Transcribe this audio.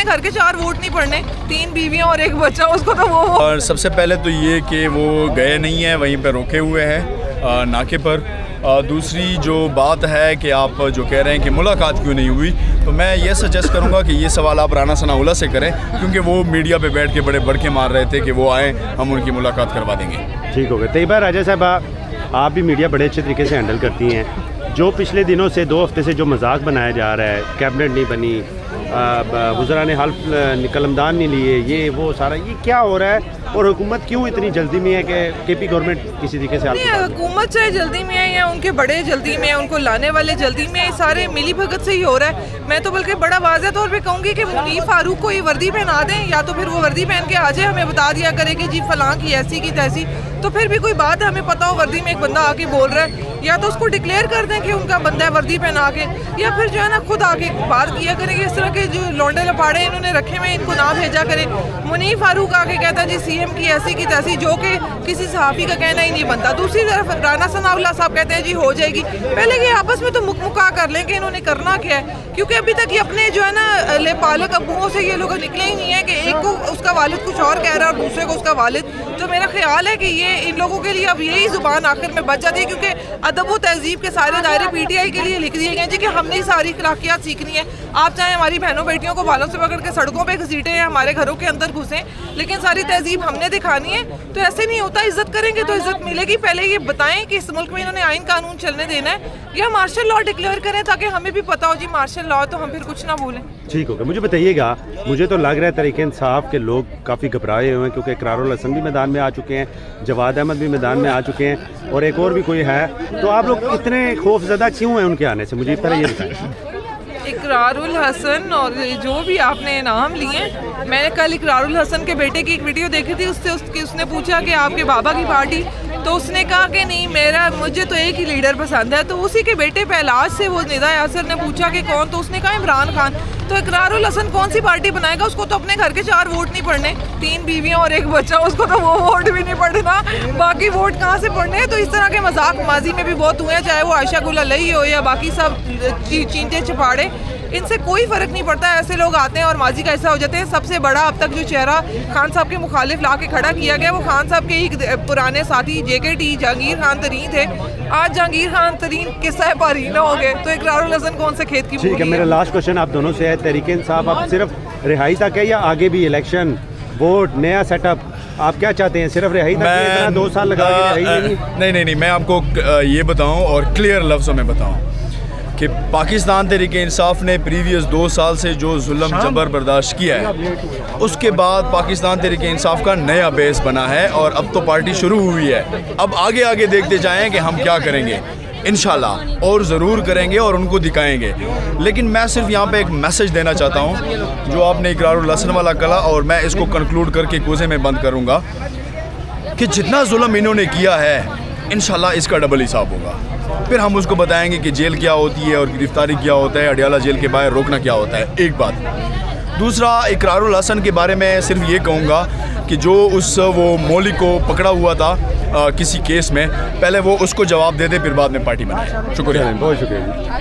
अपने घर के 4 वोट नहीं पड़ने, 3 बीवियां और 1 बच्चा, उसको तो वो और सबसे पहले तो ये कि वो गए नहीं हैं, वहीं पर रोके हुए हैं नाके पर। दूसरी जो बात है कि आप जो कह रहे हैं कि मुलाकात क्यों नहीं हुई, तो मैं ये सजेस्ट करूंगा कि ये सवाल आप राना सनाउल्लाह से करें, क्योंकि वो मीडिया पे बैठ के बड़े बड़के मार रहे थे कि वो आएँ, हम उनकी मुलाकात करवा देंगे। ठीक हो गया। तैयबा राजा साहबा, आप भी मीडिया बड़े अच्छे तरीके से हैंडल करती हैं। जो पिछले दिनों से 2 हफ्ते से जो मजाक बनाया जा रहा है, कैबिनेट नहीं बनी, वज़रा ने हल्फ कलमदान नहीं लिए, ये वो सारा, ये क्या हो रहा है और हुकूमत क्यों इतनी जल्दी में है कि केपी गवर्नमेंट किसी तरीके से हुकूमत चाहे जल्दी में है या उनके बड़े जल्दी में है, उनको लाने वाले जल्दी में है, सारे मिली भगत से ही हो रहा है। मैं तो बल्कि बड़ा वाज़ेह तौर पे कहूँगी कि मुनीर फारूक को ये वर्दी पहना दें, या तो फिर वो वर्दी पहन के आ जाए, हमें बता दिया करे कि जी फलां की ऐसी की तैसी, तो फिर भी कोई बात है, हमें पता हो वर्दी में एक बंदा आके बोल रहा है, या तो उसको डिक्लेयर कर दें कि उनका बंदा है वर्दी पहना के, या फिर जो है ना खुद आके बात किया करें कि इस तरह के जो लौंडे लपाड़े इन्होंने रखे हुए इनको ना भेजा करें। मुनीर फारूक आके कहता है जी सीएम की ऐसी की तैसी, जो कि किसी सहाफ़ी का कहना ही नहीं बनता। दूसरी तरफ राना सनाउल्लाह साहब कहते हैं जी हो जाएगी। पहले ये आपस में तो मुक्का कर लें कि इन्होंने करना क्या है, क्योंकि अभी तक ये अपने जो है ना लेपालक अबुओं से ये लोग निकले ही नहीं है कि एक को उसका वालिद कुछ और कह रहा है और दूसरे को उसका वालिद। तो मेरा ख्याल है कि ये इन लोगों के लिए अब यही ज़ुबान आखिर में बच जाती है, क्योंकि अदब व तहजीब के सारे दायरे पीटीआई के लिए लिख दिए गए जी कि हमने ही सारी अखलाकियात सीखनी है। आप चाहे हमारी बहनों बेटियों को बालों से पकड़ के सड़कों पे घसीटें या हमारे घरों के अंदर घुसें, लेकिन सारी तहजीब हमने दिखानी है। तो ऐसे नहीं होता, इज्जत करेंगे तो इज्जत मिलेगी। पहले ये बताएं कि इस मुल्क में इन्होंने आइन कानून चलने देना है या मार्शल लॉ डिक्लेयर करें, ताकि हमें भी पता हो जी मार्शल लॉ, तो हम फिर कुछ ना भूलें। ठीक होगा। मुझे बताइएगा, मुझे तो लग रहा है तहरीक इंसाफ के लोग काफ़ी घबराए हुए हैं, क्योंकि इकरारुल हसन भी मैदान में आ चुके हैं, जवाद अहमद भी मैदान में आ चुके हैं, और एक और भी कोई है। तो आप लोग इतने खौफजदा क्यों हैं उनके आने से, मुझे पहले ये बताएं। इकरारुल हसन और जो भी आपने नाम लिए, मैंने कल इकरारुल हसन के बेटे की एक वीडियो देखी थी, उसने पूछा कि आपके बाबा की पार्टी, तो उसने कहा कि नहीं मुझे तो एक ही लीडर पसंद है। तो उसी के बेटे पहलाज से वो निदा यासर ने पूछा कि कौन, तो उसने कहा इमरान खान। तो इकरारुल हसन कौन सी पार्टी बनाएगा, उसको तो अपने घर के 4 वोट नहीं पड़ने, 3 बीवियां और 1 बच्चा, उसको तो वो वोट भी नहीं पड़ना, बाकी वोट कहाँ से पड़ने। तो इस तरह के मजाक माजी में भी बहुत हुए हैं, चाहे वो आयशा गुल अलई हो या बाकी सब चींटे चपाड़े, इनसे कोई फ़र्क नहीं पड़ता। ऐसे लोग आते हैं और माजी का ऐसा हो जाते हैं। सबसे बड़ा अब तक जो चेहरा खान साहब के मुखालिफ ला के खड़ा किया गया, वो खान साहब के ही पुराने साथी JKT जहांगीर खान तरीन थे। आज जहांगीर खान तरीन किस्सा पारीना हो गए, तो इकरारुल हसन कौन से खेत की। ठीक है, मेरा लास्ट क्वेश्चन आप दोनों से है, तहरीक इंसाफ अब सिर्फ रिहाई तक है या आगे भी इलेक्शन, वोट, नया सेटअप, आप क्या चाहते हैं? सिर्फ रिहाई तक है, इतना 2 साल लगा के रिहाई नहीं, मैं आपको ये बताऊं और क्लियर लफ्ज़ों में बताऊं कि पाकिस्तान तहरीक इंसाफ ने प्रीवियस 2 साल से जो जुल्म जबर बर्दाश्त किया है, उसके बाद पाकिस्तान तहरीक इंसाफ का नया बेस बना है और अब तो पार्टी शुरू हुई है। अब आगे देखते जाएं कि हम क्या करेंगे, इंशाल्लाह और ज़रूर करेंगे और उनको दिखाएंगे। लेकिन मैं सिर्फ यहाँ पे एक मैसेज देना चाहता हूँ, जो आपने इकरारुल हसन वाला कहा, और मैं इसको कंक्लूड करके कोसे में बंद करूँगा कि जितना जुल्म इन्होंने किया है, इंशाल्लाह इसका डबल हिसाब होगा। फिर हम उसको बताएंगे कि जेल क्या होती है और गिरफ्तारी क्या होता है, अडियाला जेल के बाहर रोकना क्या होता है, एक बात। दूसरा, इकरारुल हसन के बारे में सिर्फ ये कहूँगा कि जो वो मौलिक को पकड़ा हुआ था किसी केस में, पहले वो उसको जवाब दे दे, फिर बाद में पार्टी बनाए। शुक्रिया, बहुत शुक्रिया।